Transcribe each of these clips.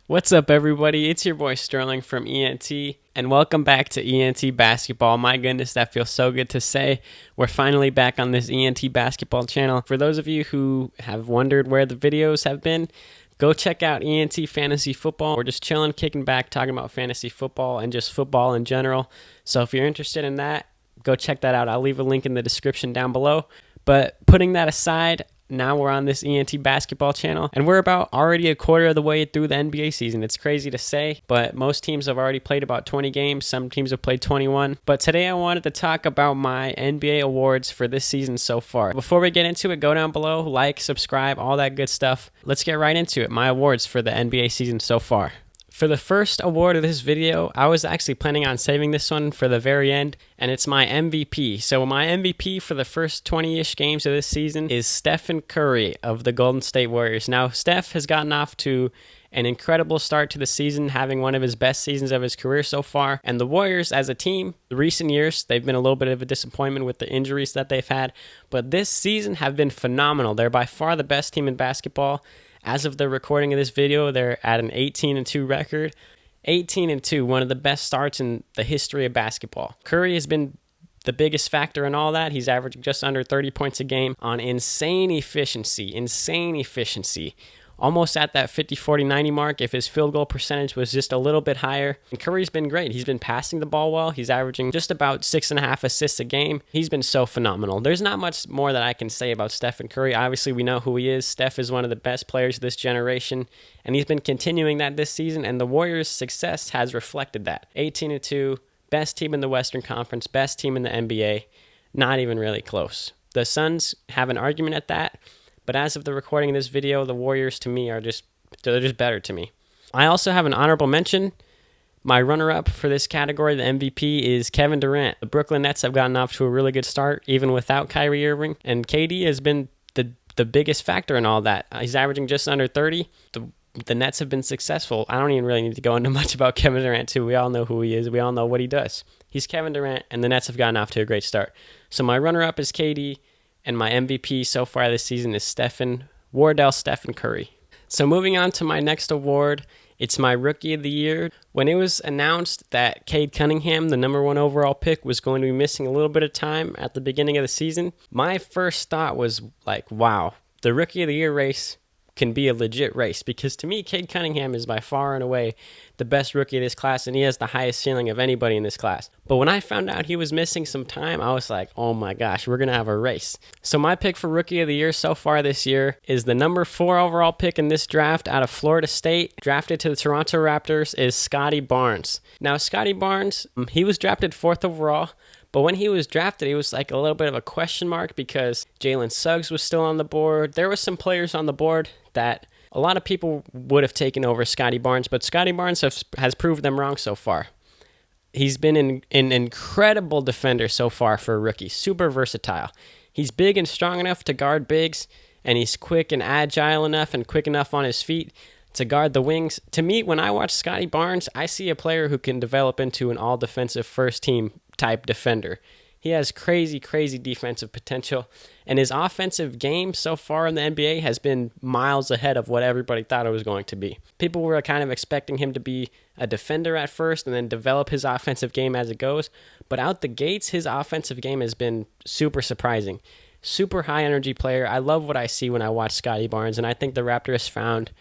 What's up, everybody? It's your boy Sterling from ENT, and welcome back to ENT Basketball. My goodness, that feels so good to say. We're finally back on this ENT Basketball channel. For those of you who have wondered where the videos have been, go check out ENT Fantasy Football. We're just chilling, kicking back, talking about fantasy football and just football in general. So if you're interested in that, go check that out. I'll leave a link in the description down below. But putting that aside, now we're on this ENT Basketball channel, and we're about already a quarter of the way through the NBA season. It's crazy to say, but most teams have already played about 20 games. Some teams have played 21. But today I wanted to talk about my NBA awards for this season so far. Before we get into it, go down below, like, subscribe, all that good stuff. Let's get right into it. My awards for the NBA season so far. For the first award of this video, I was actually planning on saving this one for the very end, and it's my MVP. So my MVP for the first 20-ish games of this season is Stephen Curry of the Golden State Warriors. Now, Steph has gotten off to an incredible start to the season, having one of his best seasons of his career so far. And the Warriors, as a team, the recent years, they've been a little bit of a disappointment with the injuries that they've had, but this season have been phenomenal. They're by far the best team in basketball. As of the recording of this video, they're at an 18-2 record. 18-2, one of the best starts in the history of basketball. Curry has been the biggest factor in all that. He's averaging just under 30 points a game on insane efficiency. Almost at that 50-40-90 mark if his field goal percentage was just a little bit higher. And Curry's been great. He's been passing the ball well. He's averaging just about 6.5 assists a game. He's been so phenomenal. There's not much more that I can say about Stephen Curry. Obviously, we know who he is. Steph is one of the best players of this generation, and he's been continuing that this season, and the Warriors' success has reflected that. 18-2, best team in the Western Conference, best team in the NBA, not even really close. The Suns have an argument at that, but as of the recording of this video, the Warriors to me they're just better to me. I also have an honorable mention. My runner-up for this category, the MVP, is Kevin Durant. The Brooklyn Nets have gotten off to a really good start, even without Kyrie Irving, and KD has been the biggest factor in all that. He's averaging just under 30. The Nets have been successful. I don't even really need to go into much about Kevin Durant, too. We all know who he is. We all know what he does. He's Kevin Durant, and the Nets have gotten off to a great start. So my runner-up is KD. And my MVP so far this season is Stephen Curry. So moving on to my next award, it's my Rookie of the Year. When it was announced that Cade Cunningham, the number 1 overall pick, was going to be missing a little bit of time at the beginning of the season, my first thought was like, wow, the Rookie of the Year race can be a legit race, because to me, Cade Cunningham is by far and away the best rookie of this class, and he has the highest ceiling of anybody in this class. But when I found out he was missing some time, I was like, oh my gosh, we're going to have a race. So my pick for Rookie of the Year so far this year is the number 4 overall pick in this draft out of Florida State, drafted to the Toronto Raptors, is Scottie Barnes. Now, Scottie Barnes, he was drafted 4th overall, but when he was drafted, he was like a little bit of a question mark because Jalen Suggs was still on the board. There were some players on the board that a lot of people would have taken over Scottie Barnes, but Scottie Barnes has proved them wrong so far. He's been an incredible defender so far for a rookie, super versatile. He's big and strong enough to guard bigs, and he's quick and agile enough and quick enough on his feet to guard the wings. To me, when I watch Scottie Barnes, I see a player who can develop into an all-defensive first-team type defender. He has crazy defensive potential, and his offensive game so far in the NBA has been miles ahead of what everybody thought it was going to be. People were kind of expecting him to be a defender at first and then develop his offensive game as it goes, but out the gates, his offensive game has been super surprising. Super high-energy player. I love what I see when I watch Scottie Barnes, and I think the Raptors found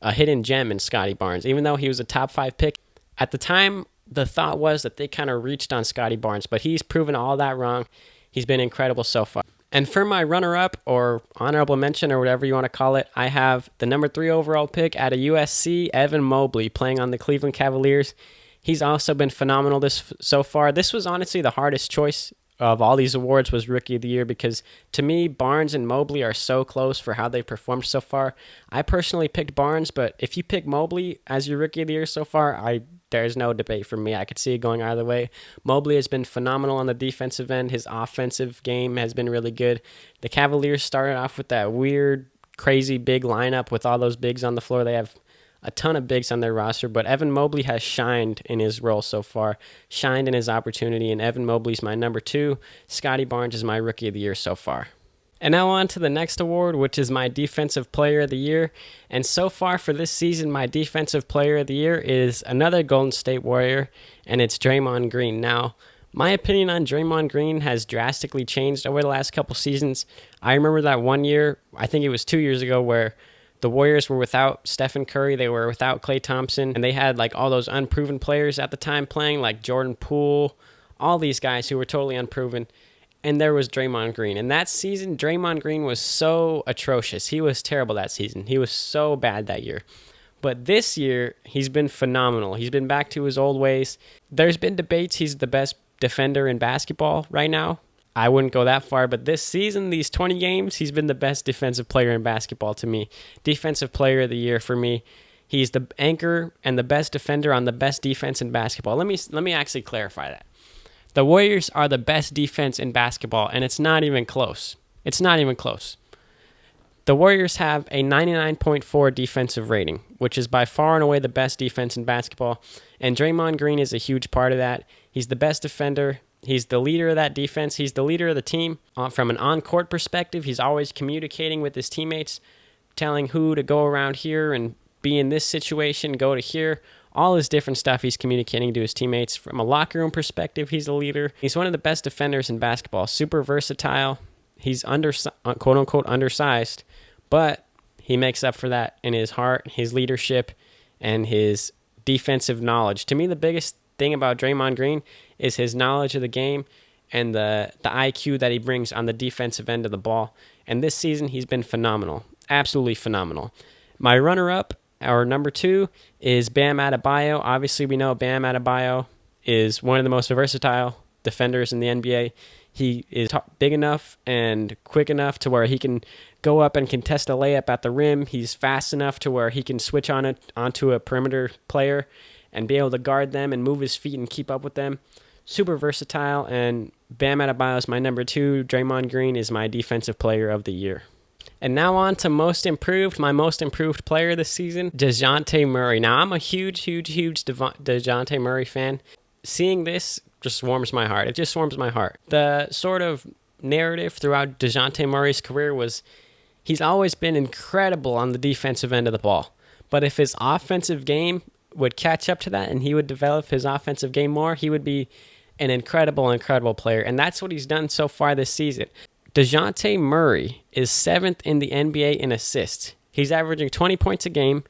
a hidden gem in Scottie Barnes. Even though he was a top 5 pick, at the time, the thought was that they kind of reached on Scottie Barnes, but he's proven all that wrong. He's been incredible so far. And for my runner-up, or honorable mention, or whatever you want to call it, I have the number 3 overall pick out of USC, Evan Mobley, playing on the Cleveland Cavaliers. He's also been phenomenal so far. This was honestly the hardest choice of all these awards, was Rookie of the Year, because to me, Barnes and Mobley are so close for how they've performed so far. I personally picked Barnes, but if you pick Mobley as your Rookie of the Year so far, there's no debate for me. I could see it going either way. Mobley has been phenomenal on the defensive end. His offensive game has been really good. The Cavaliers started off with that weird, crazy big lineup with all those bigs on the floor. They have a ton of bigs on their roster, but Evan Mobley has shined in his role so far, shined in his opportunity, and Evan Mobley's my number 2. Scottie Barnes is my Rookie of the Year so far. And now on to the next award, which is my Defensive Player of the Year. And so far for this season, my Defensive Player of the Year is another Golden State Warrior, and it's Draymond Green. Now, my opinion on Draymond Green has drastically changed over the last couple seasons. I remember that one year, I think it was 2 years ago, where the Warriors were without Stephen Curry, they were without Klay Thompson, and they had like all those unproven players at the time playing, like Jordan Poole, all these guys who were totally unproven. And there was Draymond Green. And that season, Draymond Green was so atrocious. He was terrible that season. He was so bad that year. But this year, he's been phenomenal. He's been back to his old ways. There's been debates he's the best defender in basketball right now. I wouldn't go that far, but this season, these 20 games, he's been the best defensive player in basketball to me. Defensive Player of the Year for me. He's the anchor and the best defender on the best defense in basketball. Let me actually clarify that. The Warriors are the best defense in basketball, and it's not even close. It's not even close. The Warriors have a 99.4 defensive rating, which is by far and away the best defense in basketball, and Draymond Green is a huge part of that. He's the best defender. He's the leader of that defense. He's the leader of the team. From an on-court perspective, he's always communicating with his teammates, telling who to go around here and be in this situation, go to here. All his different stuff he's communicating to his teammates. From a locker room perspective, he's a leader. He's one of the best defenders in basketball. Super versatile. He's quote-unquote undersized, but he makes up for that in his heart, his leadership, and his defensive knowledge. To me, the biggest thing about Draymond Green is his knowledge of the game and the IQ that he brings on the defensive end of the ball. And this season, he's been phenomenal. Absolutely phenomenal. My runner-up, our number 2, is Bam Adebayo. Obviously, we know Bam Adebayo is one of the most versatile defenders in the NBA. He is big enough and quick enough to where he can go up and contest a layup at the rim. He's fast enough to where he can switch onto a perimeter player and be able to guard them and move his feet and keep up with them. Super versatile, and Bam Adebayo is my number 2. Draymond Green is my Defensive Player of the Year. And now on to most improved, my most improved player this season, DeJounte Murray. Now, I'm a huge DeJounte Murray fan. Seeing this just warms my heart. It just warms my heart. The sort of narrative throughout DeJounte Murray's career was he's always been incredible on the defensive end of the ball. But if his offensive game would catch up to that and he would develop his offensive game more, he would be an incredible player. And that's what he's done so far this season. DeJounte Murray is 7th in the NBA in assists. He's averaging 20 points a game,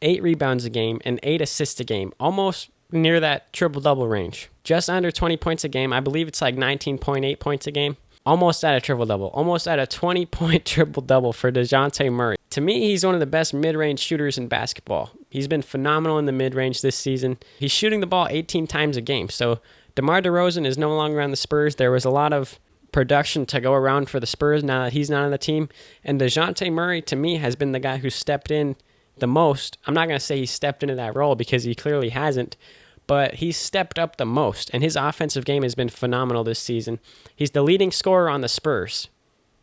8 rebounds a game, and 8 assists a game. Almost near that triple-double range. Just under 20 points a game. I believe it's like 19.8 points a game. Almost at a triple-double. Almost at a 20-point triple-double for DeJounte Murray. To me, he's one of the best mid-range shooters in basketball. He's been phenomenal in the mid-range this season. He's shooting the ball 18 times a game. So DeMar DeRozan is no longer on the Spurs. There was a lot of production to go around for the Spurs now that he's not on the team. And DeJounte Murray, to me, has been the guy who stepped in the most. I'm not going to say he stepped into that role because he clearly hasn't, but he's stepped up the most. And his offensive game has been phenomenal this season. He's the leading scorer on the Spurs,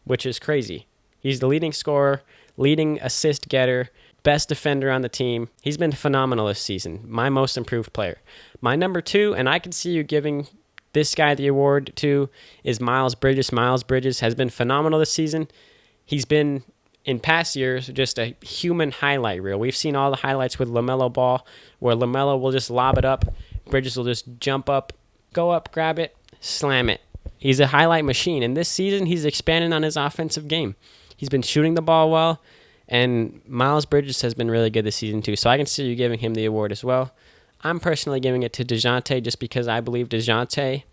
which is crazy. He's the leading scorer, leading assist getter, best defender on the team. He's been phenomenal this season. My most improved player. My number 2, and I can see you giving this guy the award too, is Miles Bridges. Miles Bridges has been phenomenal this season. He's been, in past years, just a human highlight reel. We've seen all the highlights with LaMelo Ball, where LaMelo will just lob it up, Bridges will just jump up, go up, grab it, slam it. He's a highlight machine, and this season he's expanded on his offensive game. He's been shooting the ball well, and Miles Bridges has been really good this season too, so I can see you giving him the award as well. I'm personally giving it to DeJounte just because I believe DeJounte,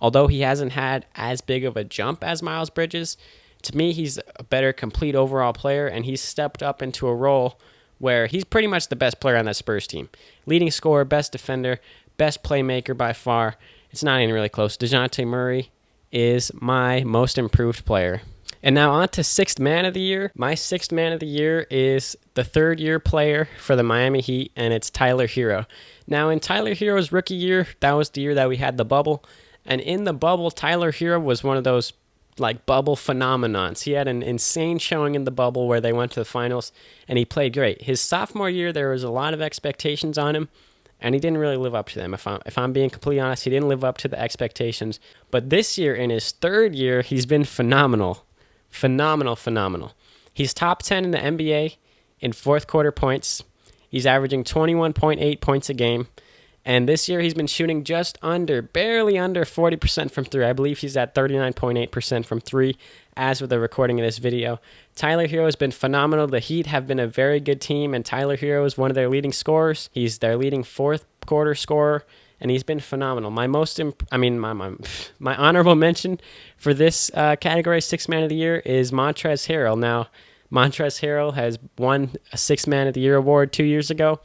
although he hasn't had as big of a jump as Miles Bridges, to me he's a better complete overall player, and he's stepped up into a role where he's pretty much the best player on that Spurs team. Leading scorer, best defender, best playmaker by far. It's not even really close. DeJounte Murray is my most improved player. And now on to 6th man of the year. My 6th man of the year is the 3rd-year player for the Miami Heat, and it's Tyler Hero. Now, in Tyler Hero's rookie year, that was the year that we had the bubble. And in the bubble, Tyler Hero was one of those bubble phenomenons. He had an insane showing in the bubble where they went to the finals, and he played great. His sophomore year, there was a lot of expectations on him, and he didn't really live up to them. If I'm being completely honest, he didn't live up to the expectations. But this year, in his 3rd year, he's been phenomenal. Phenomenal, phenomenal. He's top 10 in the NBA in fourth quarter points. He's averaging 21.8 points a game. And this year he's been shooting barely under 40% from three. I believe he's at 39.8% from three as with the recording of this video. Tyler Hero has been phenomenal. The Heat have been a very good team, and Tyler Hero is one of their leading scorers. He's their leading fourth quarter scorer, and he's been phenomenal. My honorable mention for this category, Sixth Man of the Year, is Montrezl Harrell. Now, Montrezl Harrell has won a Sixth Man of the Year award 2 years ago.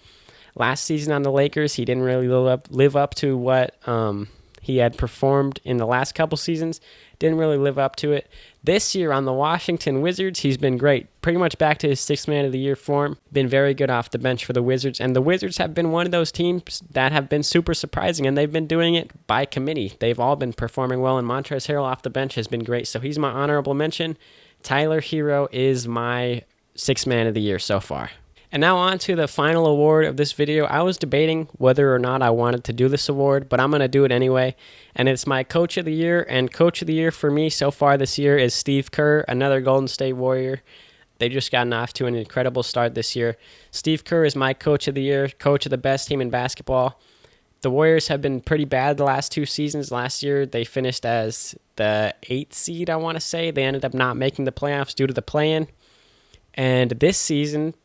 Last season on the Lakers, he didn't really live up to what he had performed in the last couple seasons. Didn't really live up to it. This year on the Washington Wizards, he's been great. Pretty much back to his Sixth Man of the Year form. Been very good off the bench for the Wizards. And the Wizards have been one of those teams that have been super surprising, and they've been doing it by committee. They've all been performing well, and Montrezl Harrell off the bench has been great. So he's my honorable mention. Tyler Hero is my Sixth Man of the Year so far. And now on to the final award of this video. I was debating whether or not I wanted to do this award, but I'm going to do it anyway. And it's my Coach of the Year. And Coach of the Year for me so far this year is Steve Kerr, another Golden State Warrior. They just gotten off to an incredible start this year. Steve Kerr is my Coach of the Year, coach of the best team in basketball. The Warriors have been pretty bad the last two seasons. Last year, they finished as the 8th seed, I want to say. They ended up not making the playoffs due to the play-in. And this season,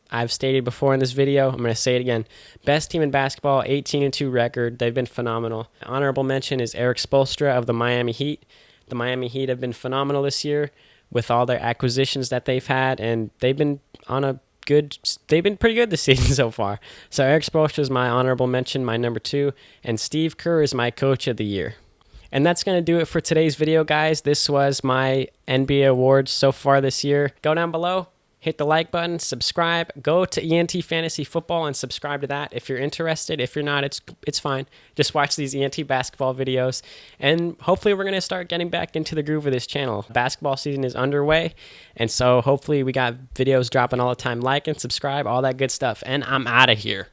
I've stated before in this video, I'm going to say it again. Best team in basketball, 18-2 record. They've been phenomenal. Honorable mention is Eric Spoelstra of the Miami Heat. The Miami Heat have been phenomenal this year with all their acquisitions that they've had, and they've been pretty good this season so far. So Eric Spoelstra is my honorable mention, my number 2, and Steve Kerr is my Coach of the Year. And that's going to do it for today's video, guys. This was my NBA awards so far this year. Go down below. Hit the like button, subscribe, go to ENT Fantasy Football and subscribe to that if you're interested. If you're not, it's fine. Just watch these ENT basketball videos, and hopefully we're going to start getting back into the groove of this channel. Basketball season is underway, and so hopefully we got videos dropping all the time. Like and subscribe, all that good stuff, and I'm out of here.